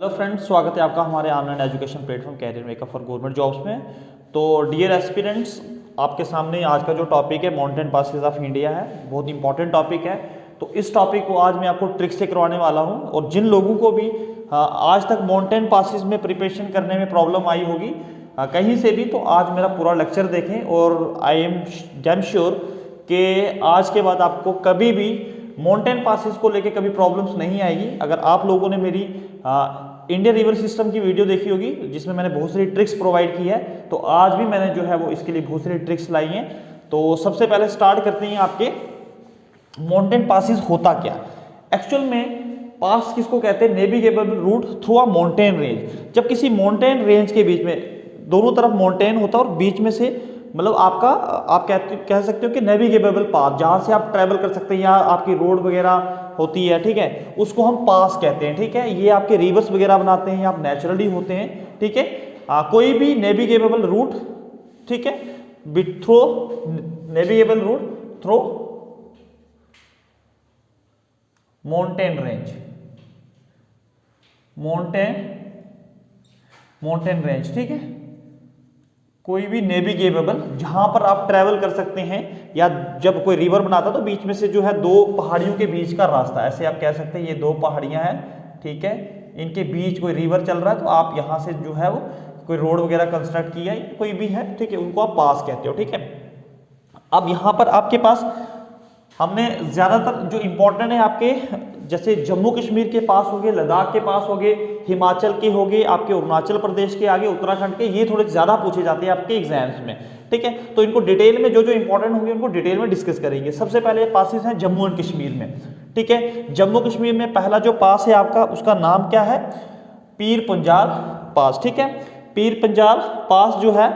Hello friends, स्वागत है आपका हमारे online education platform career makeup for government jobs में। तो डियर एस्पिरेंट्स, आपके सामने आज का जो टॉपिक है माउंटेन पासेस ऑफ इंडिया है, बहुत इंपॉर्टेंट टॉपिक है। तो इस टॉपिक को आज मैं आपको ट्रिक से करवाने वाला हूं। और जिन लोगों को भी आज तक माउंटेन पासेस में प्रिपरेशन करने में प्रॉब्लम आई होगी कहीं से भी, तो आज मेरा पूरा लेक्चर देखें और आई एम डैम श्योर कि आज के बाद आपको कभी भी माउंटेन पासेस को लेके कभी प्रॉब्लम्स नहीं आएगी। अगर आप लोगों ने मेरी इंडियन रिवर सिस्टम की वीडियो देखी होगी जिसमें मैंने बहुत सारी ट्रिक्स प्रोवाइड की है, तो आज भी मैंने जो है वो इसके लिए बहुत सारी ट्रिक्स लाई हैं। तो सबसे पहले स्टार्ट करते हैं आपके माउंटेन पासेस होता क्या। एक्चुअल में पास किसको कहते हैं? Navigable route through a mountain range. जब किसी माउंटेन रेंज के बीच में दोनों तरफ माउंटेन होता है और बीच में से मतलब आपका आप कह सकते हो कि नेविगेबल पाथ, जहां से आप ट्रैवल कर सकते हैं या आपकी रोड वगैरह होती है, ठीक है, उसको हम पास कहते हैं। ठीक है, ये आपके रिवर्स वगैरह बनाते हैं, आप नेचुरली होते हैं। ठीक है, कोई भी नेविगेबल रूट, ठीक है, through navigable route through mountain range, mountain range, ठीक है, कोई भी नेविगेबल जहां पर आप ट्रैवल कर सकते हैं, या जब कोई रिवर बनाता तो बीच में से जो है दो पहाड़ियों के बीच का रास्ता, ऐसे आप कह सकते हैं ये दो पहाड़ियां हैं, ठीक है, इनके बीच कोई रिवर चल रहा है, तो आप यहां से जो है वो कोई रोड वगैरह कंस्ट्रक्ट किया है, कोई भी है, ठीक है, उनको आप पास कहते हो। ठीक है, अब यहां पर आपके पास हमने ज्यादातर जो इंपॉर्टेंट है आपके, जैसे जम्मू कश्मीर के पास हो गए, लद्दाख के पास हो गए, हिमाचल के हो गए, आपके अरुणाचल प्रदेश के आगे, उत्तराखंड के, ये थोड़े ज्यादा पूछे जाते हैं आपके एग्जाम्स में। ठीक है, तो इनको डिटेल में जो जो इंपॉर्टेंट होंगे उनको डिटेल में डिस्कस करेंगे। सबसे पहले पासेस हैं जम्मू एंड कश्मीर में। ठीक है, जम्मू कश्मीर में पहला जो पास है आपका, उसका नाम क्या है? पीर पंजाल पास। ठीक है, पीर पंजाल पास जो है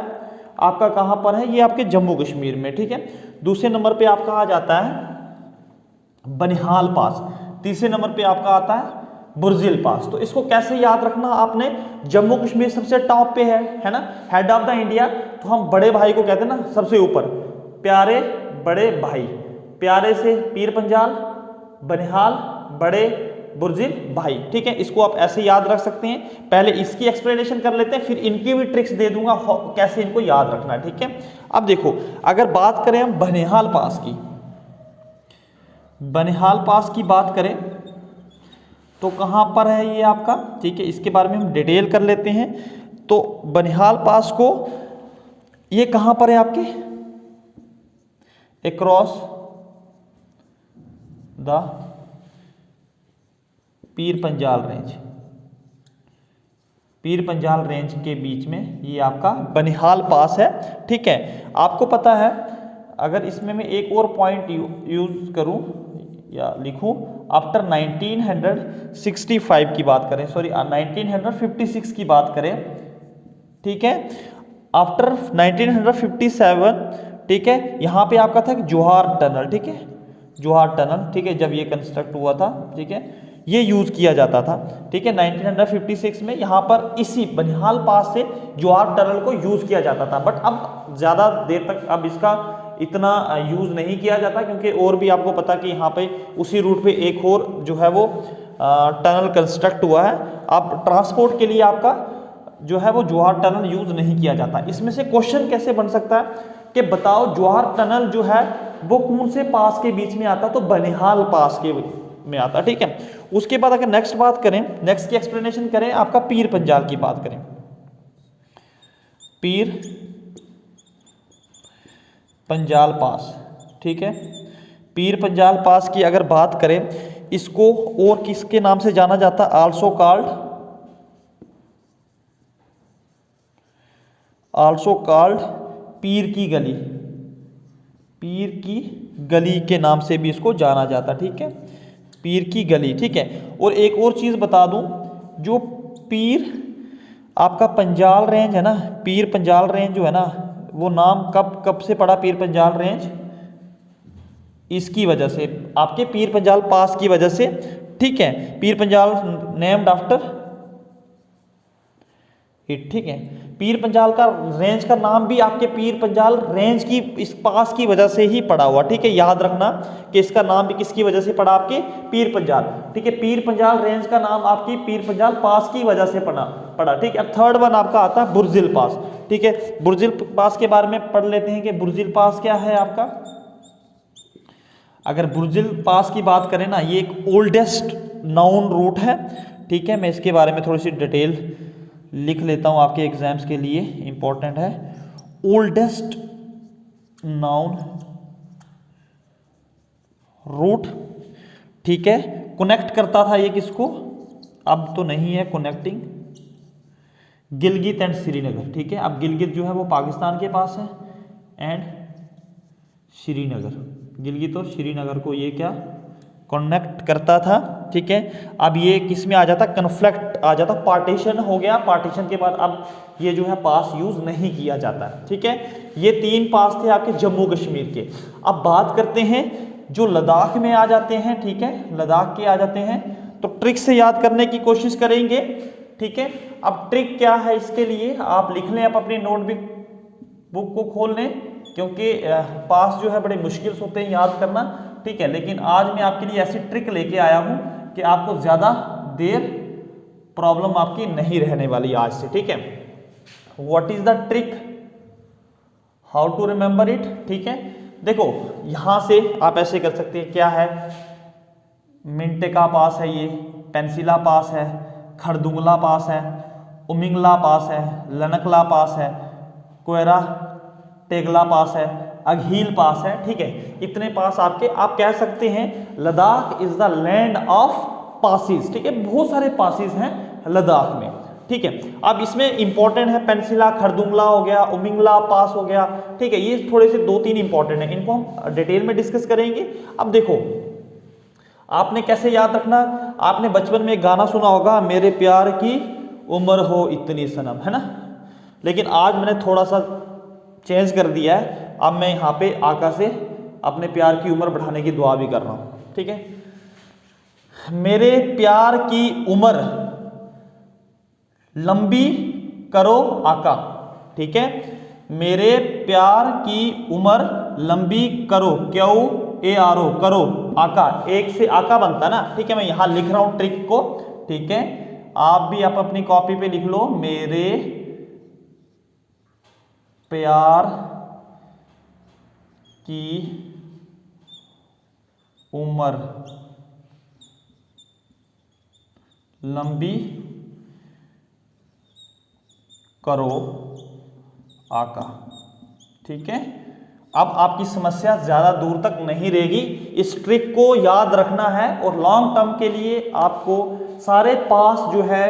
आपका कहां पर है? ये आपके जम्मू कश्मीर में। ठीक है, दूसरे नंबर पे आपका आ जाता है बनिहाल पास, तीसरे नंबर पे आपका आता है बुर्जिल पास। तो इसको कैसे याद रखना आपने? जम्मू कश्मीर सबसे टॉप पे है ना, हेड ऑफ द इंडिया, तो हम बड़े भाई को कहते हैं ना सबसे ऊपर, प्यारे बड़े भाई, प्यारे से पीर पंजाल, बनिहाल बड़े, बुर्जिल भाई। ठीक है, इसको आप ऐसे याद रख सकते हैं। पहले इसकी एक्सप्लेनेशन कर लेते हैं, फिर इनकी भी ट्रिक्स दे दूंगा कैसे इनको याद रखना है। ठीक है, अब देखो, अगर बात करें हम बनिहाल पास की, बनिहाल पास की बात करें तो कहां पर है ये आपका? ठीक है, इसके बारे में हम डिटेल कर लेते हैं। तो बनिहाल पास को ये कहां पर है आपके? Across the Pir Panjal range, Pir Panjal range के बीच में ये आपका बनिहाल पास है। ठीक है, आपको पता है, अगर इसमें मैं एक और पॉइंट यूज करूं या लिखूं, आफ्टर 1965 की बात करें, सॉरी 1956 की बात करें, ठीक है, आफ्टर 1957, ठीक है, यहां पे आपका था जोहार टनल, ठीक है, जोहार टनल, ठीक है, जब ये कंस्ट्रक्ट हुआ था, ठीक है, ये यूज किया जाता था। ठीक है, 1956 में यहां पर इसी बनिहाल पास से जोहार टनल को यूज किया जाता था, बट अब ज्यादा देर तक अब इसका इतना यूज नहीं किया जाता, क्योंकि और भी आपको पता कि यहाँ पे उसी रूट पे एक और जो है वो टनल कंस्ट्रक्ट हुआ है। अब ट्रांसपोर्ट के लिए आपका जो है वो जोहार टनल यूज नहीं किया जाता। इसमें से क्वेश्चन कैसे बन सकता है कि बताओ जोहार टनल जो है वो कौन से पास के बीच में आता? तो बनिहाल पास के में आता। ठीक है, उसके बाद अगर नेक्स्ट बात करें, नेक्स्ट की एक्सप्लेनेशन करें, आपका पीर पंजाल की बात करें, पीर पंजाल पास, ठीक है, पीर पंजाल पास की अगर बात करें, इसको और किसके नाम से जाना जाता है? आल्सो कॉल्ड पीर की गली, पीर की गली के नाम से भी इसको जाना जाता। ठीक है, पीर की गली। ठीक है, और एक और चीज बता दूं, जो पीर आपका पंजाल रेंज है ना, पीर पंजाल रेंज जो है ना, वो नाम कब से पड़ा पीर पंजाल रेंज? इसकी वजह से, आपके पीर पंजाल पास की वजह से। ठीक है, Pir Panjal named after hit, ठीक है। पीर पंजाल का रेंज का नाम भी आपके पीर पंजाल रेंज की इस पास की वजह से ही पड़ा हुआ, ठीक है, याद रखना कि इसका नाम भी किसकी वजह से पड़ा, आपके पीर पंजाल, ठीक है। पीर पंजाल रेंज का नाम आपकी पीर पंजाल पास की वजह से पड़ा, ठीक है। अब थर्ड वन आपका आता है बुर्जिल पास, ठीक है। बुर्जिल पास के बारे में पढ़ लेते हैं कि बुर्जिल पास क्या है आपका। अगर बुर्जिल पास की बात करें ना, ये एक ओल्डेस्ट नाउन रूट है, ठीक है। मैं इसके बारे में थोड़ी सी डिटेल लिख लेता हूं आपके एग्जाम्स के लिए, इंपॉर्टेंट है। ओल्डेस्ट नाउन रूट, ठीक है। कनेक्ट करता था ये किसको, अब तो नहीं है कनेक्टिंग, गिलगित एंड श्रीनगर, ठीक है। अब गिलगित जो है वो पाकिस्तान के पास है एंड श्रीनगर, गिलगित और श्रीनगर को ये क्या कनेक्ट करता था, ठीक है। अब ये किस में आ जाता, कन्फ्लिक्ट आ जाता, पार्टीशन हो गया, पार्टीशन के बाद अब ये जो है पास यूज नहीं किया जाता, ठीक है। ये 3 पास थे आपके जम्मू कश्मीर के। अब बात करते हैं जो लद्दाख में आ जाते हैं, ठीक है, लद्दाख के आ जाते हैं, तो ट्रिक से याद करने की कोशिश करेंगे, ठीक है। अब ट्रिक क्या है इसके लिए आप लिख लें, आप अपनी नोटबुक को खोल लें, क्योंकि पास जो है बड़े मुश्किल होते हैं याद करना, ठीक है। लेकिन आज मैं आपके लिए ऐसी ट्रिक लेके आया हूं कि आपको ज्यादा देर प्रॉब्लम आपकी नहीं रहने वाली आज से, ठीक है। What is the trick, how to remember it, ठीक है। देखो यहां से आप ऐसे कर सकते हैं, क्या है, मिंटेका पास है, ये पेंसिला पास है, खरदुंगला पास है, उमिंगला पास है, लनकला पास है, कोयरा टेगला पास है, अघील पास है, ठीक है। इतने पास आपके, आप कह सकते हैं Ladakh is the land of passes, ठीक है। बहुत सारे पासिस हैं लद्दाख में, ठीक है। अब इसमें इंपॉर्टेंट है पेंसिला, खरदुंगला हो गया, उमिंगला पास हो गया, ठीक है। ये थोड़े से 2-3 इंपॉर्टेंट है, इनको हम डिटेल में डिस्कस करेंगे। अब देखो आपने कैसे याद रखना, आपने बचपन में एक गाना सुना होगा, मेरे प्यार की उम्र हो इतनी सनम, है ना। लेकिन आज मैंने थोड़ा सा चेंज कर दिया है, अब मैं यहाँ पे आका से अपने प्यार की उम्र बढ़ाने की दुआ भी कर रहा हूँ, ठीक है। मेरे प्यार की उम्र लंबी करो आका, ठीक है। मेरे प्यार की उम्र लंबी करो, क्यों ए आर ओ, करो आका, एक से आका बनता ना, ठीक है। मैं यहां लिख रहा हूं ट्रिक को, ठीक है। आप भी आप अपनी कॉपी पे लिख लो, मेरे प्यार की उम्र लंबी करो आका, ठीक है। अब आपकी समस्या ज्यादा दूर तक नहीं रहेगी, इस ट्रिक को याद रखना है और लॉन्ग टर्म के लिए आपको सारे पास जो है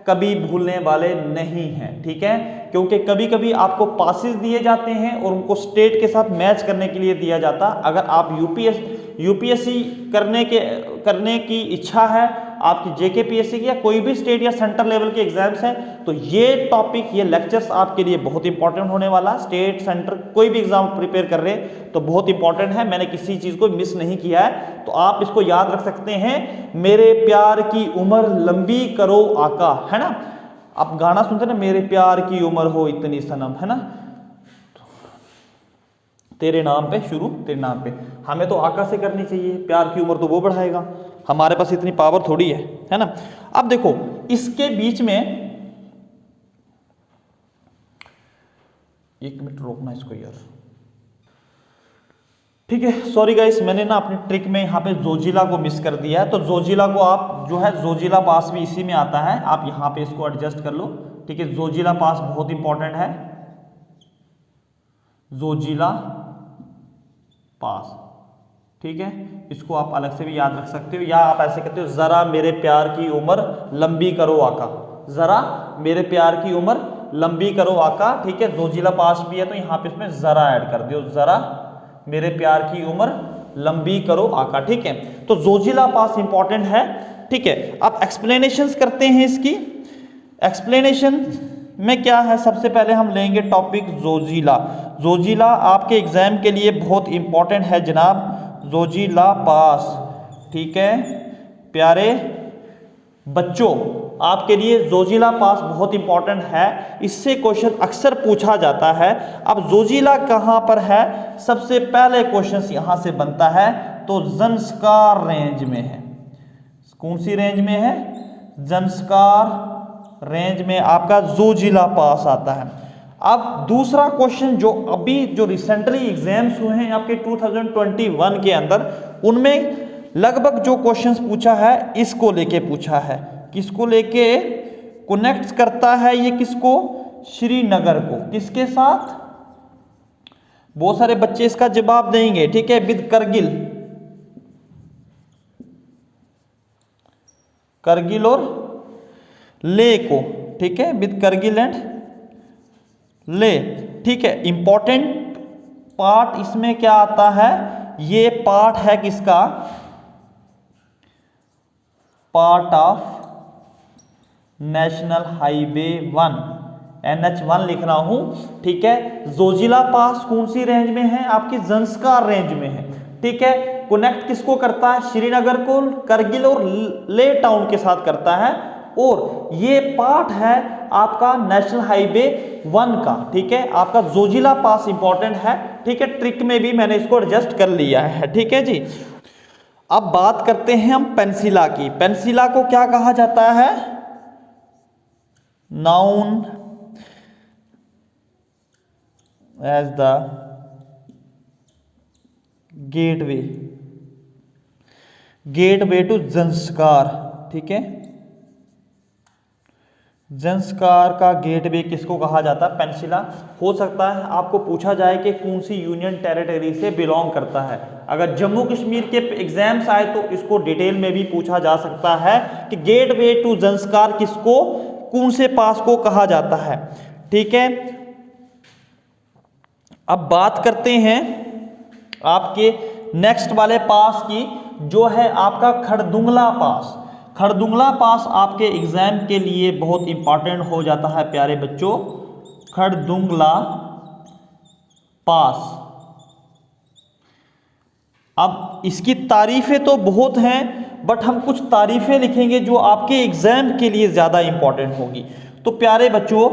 कभी भूलने वाले नहीं हैं, ठीक है। क्योंकि कभी कभी आपको पासेस दिए जाते हैं और उनको स्टेट के साथ मैच करने के लिए दिया जाता। अगर आप यूपीएससी करने की इच्छा है, आपकी जेकेपीएससी की या कोई भी स्टेट या सेंटर लेवल के एग्जाम्स हैं, तो ये टॉपिक, ये लेक्चर्स आपके लिए बहुत इंपॉर्टेंट होने वाला। स्टेट सेंटर कोई भी एग्जाम प्रिपेयर कर रहे हैं तो बहुत इंपॉर्टेंट है, मैंने किसी चीज को मिस नहीं किया है, तो आप इसको याद रख सकते हैं, मेरे प्यार की उम्र लंबी करो आका, है ना। आप गाना सुनते ना, मेरे प्यार की उम्र हो इतनी सनम, है ना, तेरे नाम पे शुरू, तेरे नाम पे। हमें तो आका से करनी चाहिए, प्यार की उम्र तो वो बढ़ाएगा, हमारे पास इतनी पावर थोड़ी है ना। अब देखो इसके बीच में, एक मिनट रोकना इसको यार, ठीक है। सॉरी गाइस, मैंने ना अपनी ट्रिक में यहाँ पे जोजिला को मिस कर दिया है, तो जोजिला को आप जो है, जोजिला पास भी इसी में आता है, आप यहाँ पे इसको एडजस्ट कर लो, ठीक है। जोजिला पास बहुत इंपॉर्टेंट है, जोजिला पास, ठीक है। इसको आप अलग से भी याद रख सकते हो, या आप ऐसे कहते हो, जरा मेरे प्यार की उम्र लंबी करो आका, जरा मेरे प्यार की उम्र लंबी करो आका, ठीक है। जोजिला पास भी है तो यहाँ पे इसमें जरा ऐड कर दो, जरा मेरे प्यार की उम्र लंबी करो आका, ठीक है। तो जोजिला पास इंपॉर्टेंट है, ठीक है। अब एक्सप्लेनेशंस करते हैं इसकी। एक्सप्लेनेशन में क्या है, सबसे पहले हम लेंगे टॉपिक जोजिला। जोजिला आपके एग्जाम के लिए बहुत इंपॉर्टेंट है जनाब, जोजिला पास, ठीक है। प्यारे बच्चों आपके लिए जोजिला पास बहुत इंपॉर्टेंट है, इससे क्वेश्चन अक्सर पूछा जाता है। अब जोजिला कहाँ पर है, सबसे पहले क्वेश्चन यहाँ से बनता है तो ज़ंस्कार रेंज में है। कौन सी रेंज में है, ज़ंस्कार रेंज में आपका जोजिला पास आता है। अब दूसरा क्वेश्चन जो अभी जो रिसेंटली एग्जाम्स हुए हैं आपके 2021 के अंदर, उनमें लगभग जो क्वेश्चंस पूछा है इसको लेके पूछा है। किसको लेके कनेक्ट करता है ये, किसको, श्रीनगर को, किसके साथ, बहुत सारे बच्चे इसका जवाब देंगे, ठीक है, विद करगिल, करगिल और ले को, ठीक है, विद करगिल एंड ले, ठीक है। इंपॉर्टेंट पार्ट इसमें क्या आता है, ये पार्ट है किसका, part of national highway 1, NH1 लिख रहा हूं, ठीक है। जोजिला पास कौन सी रेंज में है, आपकी ज़ंस्कार रेंज में है, ठीक है। कनेक्ट किसको करता है, श्रीनगर को करगिल और ले टाउन के साथ करता है, और ये पार्ट है आपका नेशनल हाईवे 1 का, ठीक है। आपका जोजिला पास इंपॉर्टेंट है, ठीक है, ट्रिक में भी मैंने इसको एडजस्ट कर लिया है, ठीक है जी। अब बात करते हैं हम पेंसिला की। पेंसिला को क्या कहा जाता है, known as the gateway, gateway to Zanskar, ठीक है। ज़ंस्कार का गेटवे किसको कहा जाता है, पेंसिला। हो सकता है आपको पूछा जाए कि कौन सी यूनियन टेरिटरी से बिलोंग करता है। अगर जम्मू कश्मीर के एग्जाम्स आए तो इसको डिटेल में भी पूछा जा सकता है कि गेटवे टू ज़ंस्कार किसको, कौन से पास को कहा जाता है, ठीक है। अब बात करते हैं आपके नेक्स्ट वाले पास की, जो है आपका खरदुंगला पास। खरदुंगला पास आपके एग्जाम के लिए बहुत इंपॉर्टेंट हो जाता है प्यारे बच्चों, खरदुंगला पास। अब इसकी तारीफें तो बहुत हैं, बट हम कुछ तारीफें लिखेंगे जो आपके एग्जाम के लिए ज़्यादा इंपॉर्टेंट होगी। तो प्यारे बच्चों,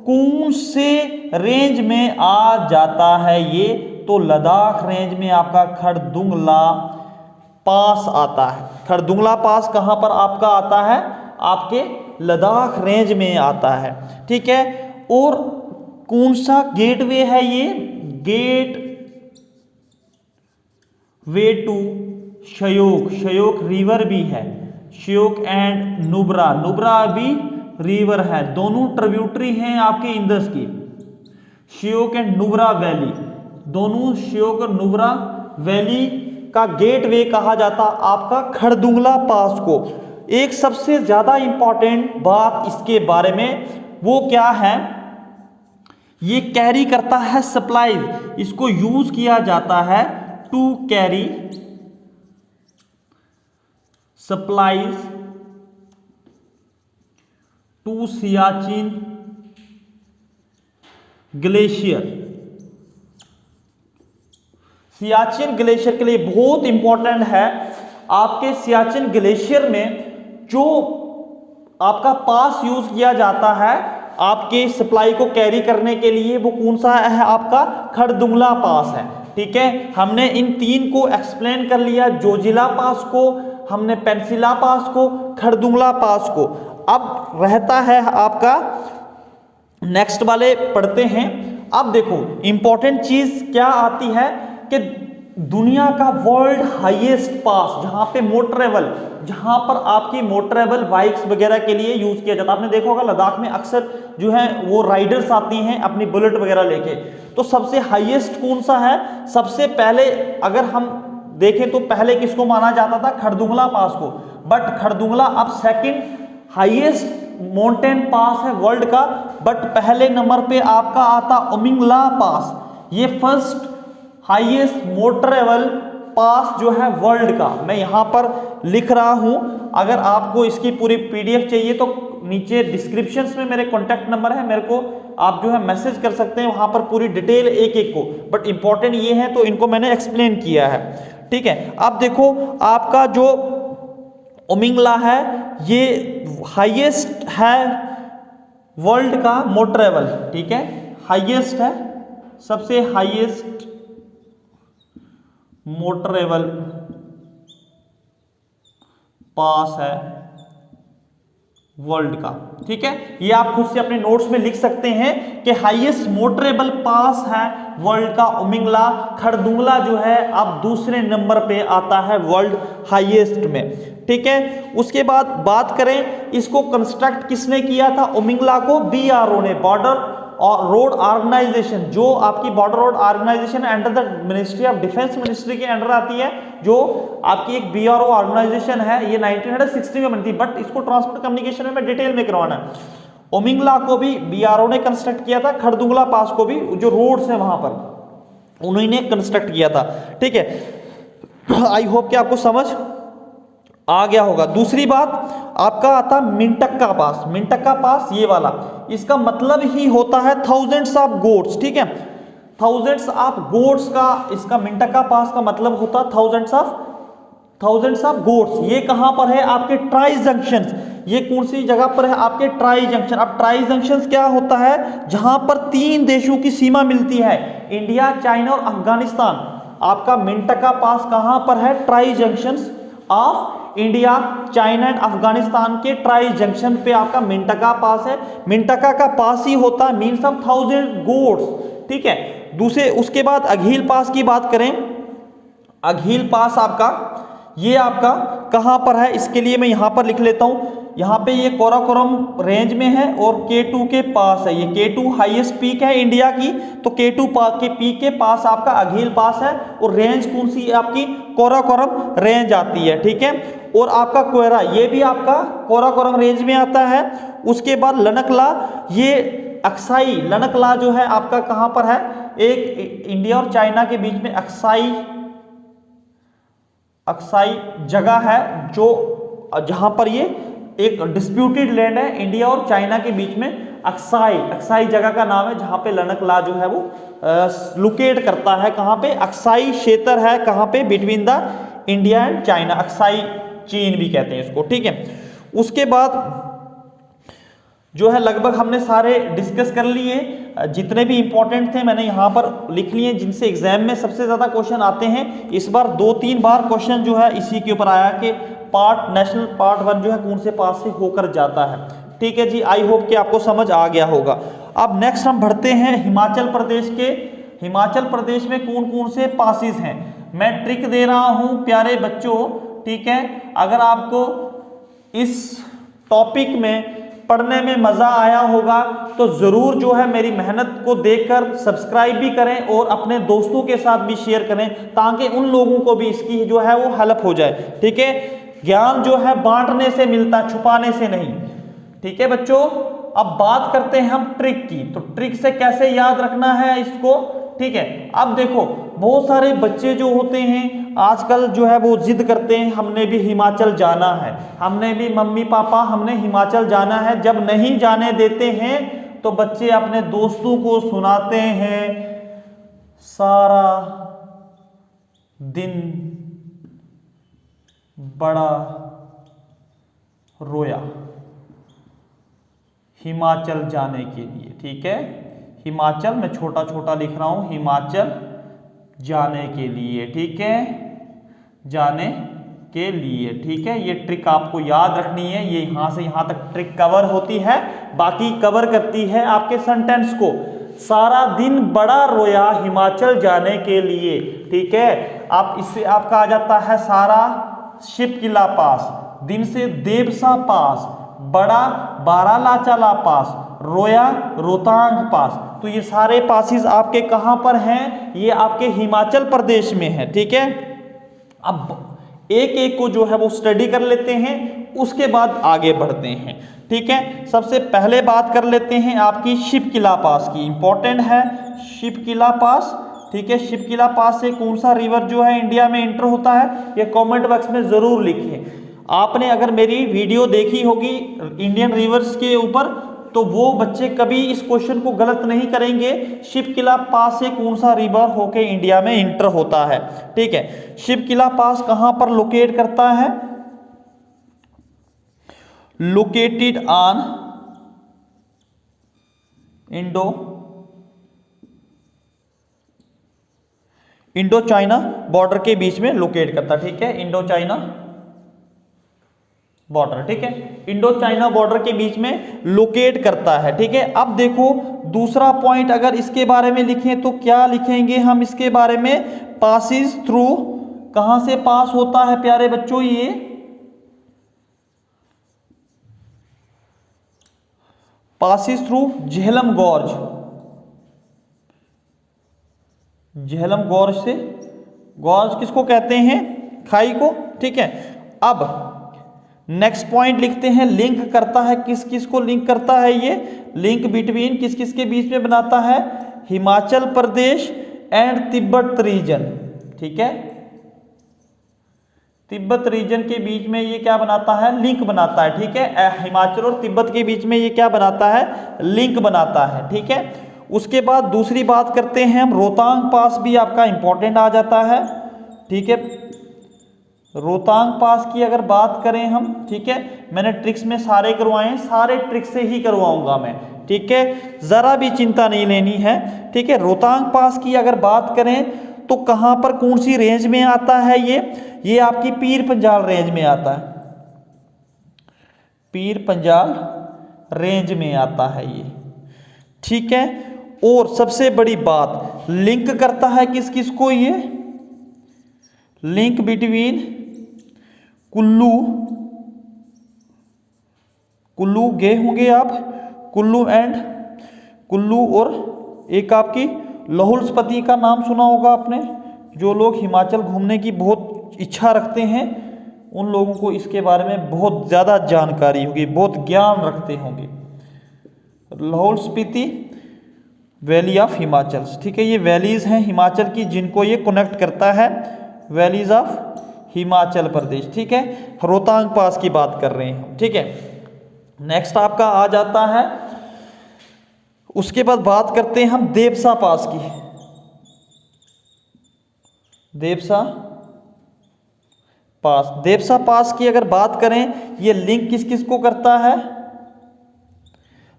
कौन से रेंज में आ जाता है ये, तो लद्दाख रेंज में आपका खरदुंगला पास आता है। खरदुंगला पास कहाँ पर आपका आता है, आपके लद्दाख रेंज में आता है, ठीक है। और कौन सा गेटवे है ये, gateway to Shyok, Shyok river भी है, श्योक एंड नुब्रा, नुब्रा भी रिवर है, दोनों ट्रिब्यूटरी हैं आपके इंदस की। श्योक एंड नुब्रा वैली, दोनों श्योक और नुब्रा वैली का गेटवे कहा जाता आपका खरदुंगला पास को। एक सबसे ज्यादा इंपॉर्टेंट बात इसके बारे में वो क्या है, ये कैरी करता है सप्लाईज, इसको यूज किया जाता है to carry supplies to Siachen glacier. Siachen glacier के लिए बहुत इंपॉर्टेंट है। आपके सियाचिन ग्लेशियर में जो आपका पास यूज किया जाता है आपके सप्लाई को कैरी करने के लिए, वो कौन सा है, आपका खरदुंगला पास है, ठीक है। हमने इन तीन को एक्सप्लेन कर लिया, जोजिला पास को, हमने पेंसिला पास को, खरदुंगला पास को। अब रहता है आपका नेक्स्ट वाले पढ़ते हैं। अब देखो इंपॉर्टेंट चीज क्या आती है कि दुनिया का वर्ल्ड हाईएस्ट पास, जहां पे मोटरेबल, जहां पर आपकी मोटरेबल बाइक्स वगैरह के लिए यूज किया जाता है। आपने देखा होगा लद्दाख में अक्सर जो है वो राइडर्स आती हैं अपनी बुलेट वगैरह लेके। तो सबसे हाईएस्ट कौन सा है, सबसे पहले अगर हम देखें तो पहले किसको माना जाता था, खरदुंगला पास को, बट खरदुंगला अब सेकंड हाईएस्ट माउंटेन पास है वर्ल्ड का। बट पहले नंबर पे आपका आता उमिंगला पास, ये फर्स्ट हाईएस्ट मोटरेबल पास जो है वर्ल्ड का। मैं यहां पर लिख रहा हूं, अगर आपको इसकी पूरी पीडीएफ चाहिए तो नीचे डिस्क्रिप्शन में मेरे कॉन्टैक्ट नंबर है, मेरे को आप जो है मैसेज कर सकते हैं, वहां पर पूरी डिटेल एक एक को। बट इंपॉर्टेंट ये है तो इनको मैंने एक्सप्लेन किया है, ठीक है। अब देखो आपका जो उमिंगला है ये हाईएस्ट है वर्ल्ड का मोटरेबल, ठीक है, हाईएस्ट है, सबसे हाईएस्ट मोटरेबल पास है वर्ल्ड का, ठीक है। ये आप खुद से अपने नोट्स में लिख सकते हैं कि हाईएस्ट मोटरेबल पास है वर्ल्ड का उमिंगला खरदुंगला जो है अब दूसरे नंबर पे आता है वर्ल्ड हाईएस्ट में, ठीक है। उसके बाद बात करें इसको कंस्ट्रक्ट किसने किया था, उमिंगला को BRO ने, बॉर्डर और रोड ऑर्गेनाइजेशन, जो आपकी border road organisation under the ministry of defence ministry के अंडर आती है, जो आपकी एक BRO ऑर्गेनाइजेशन है। ये 1960 में बनती, बट इसको ट्रांसपोर्ट कम्युनिकेशन में डिटेल में करवाना है। उमिंगला को भी BRO ने कंस्ट्रक्ट किया था, खरदुंगला पास को भी जो रोड्स है वहां पर उन्होंने कंस्ट्रक्ट किया था, ठीक है। आई होप कि आपको समझ आ गया होगा। दूसरी बात आपका आता मिंटक्का पास। मिंटक्का पास ये वाला, इसका मतलब ही होता है थाउजेंड्स ऑफ गोड्स, ठीक है, थाउजेंड्स ऑफ गोड्स का इसका मिंटक्का पास का मतलब होता थाउजेंड्स ऑफ गोड्स। ये कहां पर है, आपके ट्राई जंक्शन। ये कौन सी जगह पर है, आपके ट्राई जंक्शन। अब ट्राई जंक्शन क्या होता है, जहां पर 3 देशों की सीमा मिलती है, इंडिया, चाइना और अफगानिस्तान। आपका मिंटक्का पास कहां पर है, tri junction of India, China and Afghanistan के ट्राई जंक्शन पे आपका मिंटक्का पास है। मिंटक्का का पास ही होता है मीन्स ऑफ 1000 गोड्स, ठीक है। दूसरे उसके बाद अघील पास की बात करें, अघील पास आपका ये आपका कहां पर है, इसके लिए मैं यहां पर लिख लेता हूं। यहां पे ये काराकोरम रेंज में है और K2 के पास है। ये K2 हाईएस्ट पीक है इंडिया की, तो K2 के पीक के पास आपका अघील पास है। और रेंज कौन सी है आपकी, काराकोरम रेंज आती है, ठीक है। और आपका कोयरा, ये भी आपका काराकोरम रेंज में आता है। उसके बाद लनकला, ये अक्साई लनकला जो है आपका कहां पर है, एक इंडिया और चाइना के बीच में अक्साई जगह है, जो जहां पर ये एक डिस्प्यूटेड लैंड है इंडिया और चाइना के बीच में। अक्साई जगह का नाम है, जहां पे लनकला जो है वो लोकेट करता है। कहां पे, अक्साई क्षेत्र है, कहां पे, between the India and China. Aksai चीन भी कहते हैं इसको, ठीक है। उसके बाद जो है लगभग हमने सारे डिस्कस कर लिए, जितने भी इंपॉर्टेंट थे मैंने यहाँ पर लिख लिए, जिनसे एग्जाम में सबसे ज्यादा क्वेश्चन आते हैं। इस बार 2-3 बार क्वेश्चन जो है इसी के ऊपर आया कि नेशनल पार्ट 1 जो है कौन से पास से होकर जाता है, ठीक है जी। आई होप कि आपको समझ आ गया होगा। अब नेक्स्ट हम बढ़ते हैं हिमाचल प्रदेश के। हिमाचल प्रदेश में कौन कौन से पासिस हैं, मैं ट्रिक दे रहा हूं प्यारे बच्चों, ठीक है। अगर आपको इस टॉपिक में पढ़ने में मजा आया होगा तो जरूर जो है मेरी मेहनत को देखकर सब्सक्राइब भी करें और अपने दोस्तों के साथ भी शेयर करें, ताकि उन लोगों को भी इसकी जो है वो हेल्प हो जाए, ठीक है। ज्ञान जो है बांटने से मिलता, छुपाने से नहीं, ठीक है बच्चों। अब बात करते हैं हम ट्रिक की, तो ट्रिक से कैसे याद रखना है इसको, ठीक है। अब देखो बहुत सारे बच्चे जो होते हैं आजकल जो है वो जिद करते हैं, हमने भी हिमाचल जाना है, हमने भी मम्मी पापा हमने हिमाचल जाना है। जब नहीं जाने देते हैं तो बच्चे अपने दोस्तों को सुनाते हैं, सारा दिन बड़ा रोया हिमाचल जाने के लिए, ठीक है। हिमाचल मैं छोटा छोटा लिख रहा हूं, हिमाचल जाने के लिए, ठीक है, जाने के लिए, ठीक है। ये ट्रिक आपको याद रखनी है, ये यहां से यहां तक ट्रिक कवर होती है, बाकी कवर करती है आपके सेंटेंस को। सारा दिन बड़ा रोया हिमाचल जाने के लिए, ठीक है। आप इससे आपका आ जाता है सारा शिप किला पास, दिन से देवसा पास, बड़ा बारालाचाला पास, रोया रोहतांग पास। तो ये सारे पासिस आपके कहां पर हैं, ये आपके हिमाचल प्रदेश में है, ठीक है। अब एक एक को जो है वो स्टडी कर लेते हैं, उसके बाद आगे बढ़ते हैं, ठीक है। सबसे पहले बात कर लेते हैं आपकी शिप किला पास की, इंपॉर्टेंट है शिप किला पास, ठीक है। शिप किला पास से कौन सा रिवर जो है इंडिया में एंटर होता है, ये कमेंट बॉक्स में जरूर लिखिए। आपने अगर मेरी वीडियो देखी होगी इंडियन रिवर्स के ऊपर, तो वो बच्चे कभी इस क्वेश्चन को गलत नहीं करेंगे। शिप किला पास से कौन सा रिवर होके इंडिया में एंटर होता है, ठीक है। शिप किला पास कहां पर लोकेट करता है, located on Indo China border के बीच में लोकेट करता, ठीक है, इंडो चाइना बॉर्डर, ठीक है, इंडो चाइना बॉर्डर के बीच में लोकेट करता है, ठीक है। अब देखो दूसरा पॉइंट अगर इसके बारे में लिखें तो क्या लिखेंगे हम इसके बारे में, पासिस थ्रू, कहां से पास होता है प्यारे बच्चों, ये passes through Jhelum gorge, Jhelum gorge से, गॉर्ज किसको कहते हैं, खाई को, ठीक है। अब नेक्स्ट पॉइंट लिखते हैं, लिंक करता है, किस किस को लिंक करता है, ये लिंक बिटवीन किस किस के बीच में बनाता है, हिमाचल प्रदेश एंड तिब्बत रीजन, ठीक है, तिब्बत रीजन के बीच में ये क्या बनाता है, लिंक बनाता है, ठीक है, हिमाचल और तिब्बत के बीच में ये क्या बनाता है, लिंक बनाता है, ठीक है। उसके बाद दूसरी बात करते हैं हम, रोहतांग पास भी आपका इंपॉर्टेंट आ जाता है, ठीक है, रोहतांग पास की अगर बात करें हम, ठीक है, मैंने ट्रिक्स में सारे करवाए हैं, सारे ट्रिक्स से ही करवाऊंगा मैं, ठीक है, जरा भी चिंता नहीं लेनी है, ठीक है। रोहतांग पास की अगर बात करें तो कहां पर कौन सी रेंज में आता है, ये आपकी पीर पंजाल रेंज में आता है, पीर पंजाल रेंज में आता है ये, ठीक है। और सबसे बड़ी बात, लिंक करता है किस किस को, ये लिंक बिटवीन कुल्लू, कुल्लू गए होंगे आप, कुल्लू एंड कुल्लू, और एक आपकी लाहौल स्पीति का नाम सुना होगा आपने, जो लोग हिमाचल घूमने की बहुत इच्छा रखते हैं उन लोगों को इसके बारे में बहुत ज़्यादा जानकारी होगी, बहुत ज्ञान रखते होंगे। लाहौल स्पीति वैली ऑफ हिमाचल, ठीक है, ये वैलीज हैं हिमाचल की जिनको ये कनेक्ट करता है, वैलीज ऑफ हिमाचल प्रदेश, ठीक है। रोहतांग पास की बात कर रहे हैं, ठीक है। नेक्स्ट आपका आ जाता है, उसके बाद बात करते हैं हम देवसा पास की, देवसा पास, देवसा पास की अगर बात करें, ये लिंक किस किस को करता है,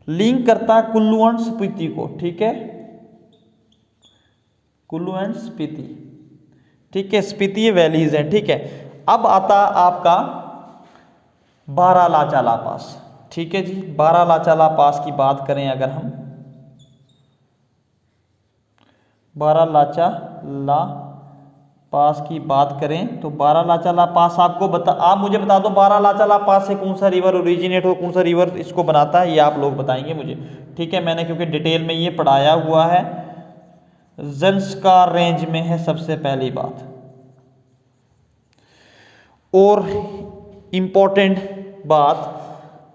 लिंक करता है कुल्लू एंड स्पीति को, ठीक है, कुल्लू एंड स्पीति, ठीक है, स्पीति ये वैलीज हैं, ठीक है। अब आता आपका बारालाचाला पास, ठीक है जी, बारालाचाला पास की बात करें अगर हम, बारालाचाला पास की बात करें तो बारालाचाला पास आपको आप मुझे बता दो बारालाचाला पास से कौन सा रिवर ओरिजिनेट हो, कौन सा रिवर इसको बनाता है, ये आप लोग बताएंगे मुझे, ठीक है। मैंने क्योंकि डिटेल में ये पढ़ाया हुआ है, ज़ंस्कार रेंज में है सबसे पहली बात, और इंपॉर्टेंट बात,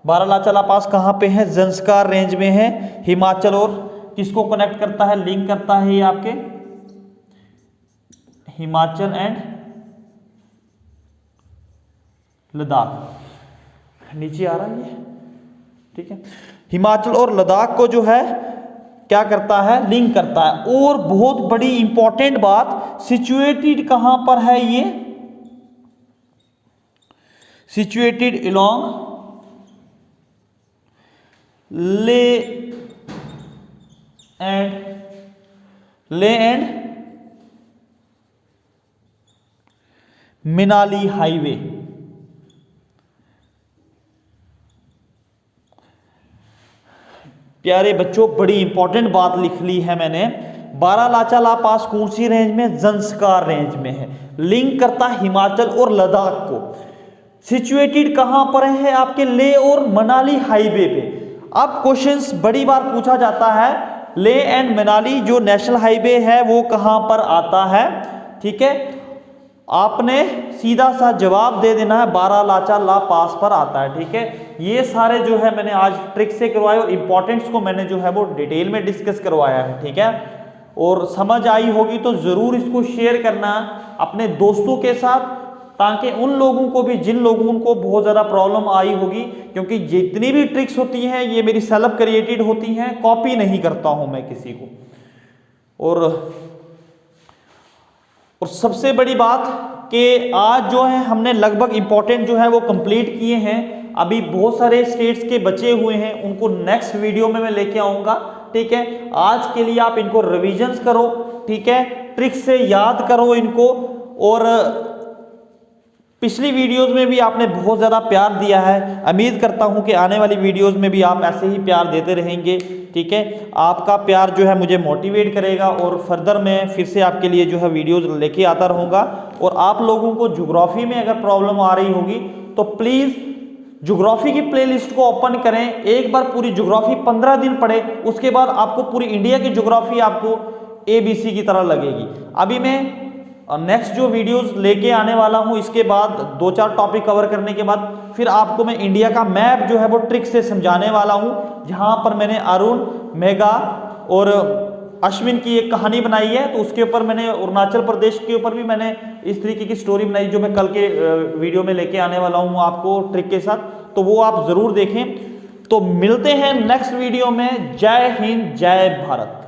बारालाचाला पास कहाँ पे है, ज़ंस्कार रेंज में है, हिमाचल और किसको कनेक्ट करता है, लिंक करता है ये आपके हिमाचल एंड लद्दाख, नीचे आ रहा है ये, ठीक है, हिमाचल और लद्दाख को जो है क्या करता है, लिंक करता है। और बहुत बड़ी इंपॉर्टेंट बात, सिचुएटेड कहां पर है ये, सिचुएटेड अलोंग ले एंड मनाली हाईवे, प्यारे बच्चों बड़ी इंपॉर्टेंट बात लिख ली है मैंने, बारालाचाला पास कौन सी रेंज में, ज़ंस्कार रेंज में है, लिंक करता है हिमाचल और लद्दाख को, सिचुएटेड कहां पर है, आपके ले और मनाली हाईवे पे। अब क्वेश्चंस बड़ी बार पूछा जाता है, ले एंड मनाली जो नेशनल हाईवे है वो कहां पर आता है, ठीक है, आपने सीधा सा जवाब दे देना है, बारालाचाला पास पर आता है, ठीक है। ये सारे जो है मैंने आज ट्रिक से करवाए और इंपॉर्टेंट्स को मैंने जो है वो डिटेल में डिस्कस करवाया है, ठीक है। और समझ आई होगी तो जरूर इसको शेयर करना अपने दोस्तों के साथ, ताकि उन लोगों को भी जिन लोगों को बहुत ज़्यादा प्रॉब्लम आई होगी, क्योंकि जितनी भी ट्रिक्स होती हैं ये मेरी सेल्फ क्रिएटेड होती हैं, कॉपी नहीं करता हूं मैं किसी को। और सबसे बड़ी बात कि आज जो है हमने लगभग इंपॉर्टेंट जो है वो कंप्लीट किए हैं। अभी बहुत सारे स्टेट्स के बचे हुए हैं, उनको नेक्स्ट वीडियो में मैं लेके आऊंगा। ठीक है, आज के लिए आप इनको रिविजन्स करो, ठीक है, ट्रिक से याद करो इनको। और पिछली वीडियोस में भी आपने बहुत ज़्यादा प्यार दिया है, उम्मीद करता हूं कि आने वाली वीडियोस में भी आप ऐसे ही प्यार देते रहेंगे। ठीक है, आपका प्यार जो है मुझे मोटिवेट करेगा और फर्दर मैं फिर से आपके लिए जो है वीडियोस लेके आता रहूँगा। और आप लोगों को ज्योग्राफी में अगर प्रॉब्लम आ रही होगी तो प्लीज़ ज्योग्राफी की प्लेलिस्ट को ओपन करें, एक बार पूरी ज्योग्राफी 15 दिन पढ़े, उसके बाद आपको पूरी इंडिया की ज्योग्राफी आपको ABC की तरह लगेगी। अभी मैं नेक्स्ट जो वीडियोस लेके आने वाला हूं, इसके बाद 2-4 टॉपिक कवर करने के बाद फिर आपको मैं इंडिया का मैप जो है वो ट्रिक से समझाने वाला हूं, जहां पर मैंने अरुण, मेघा और अश्विन की एक कहानी बनाई है, तो उसके ऊपर मैंने अरुणाचल प्रदेश के ऊपर भी मैंने इस तरीके की स्टोरी बनाई, जो मैं कल के वीडियो में लेके आने वाला हूं आपको ट्रिक के साथ, तो वो आप जरूर देखें। तो मिलते हैं नेक्स्ट वीडियो में। जय हिंद, जय भारत।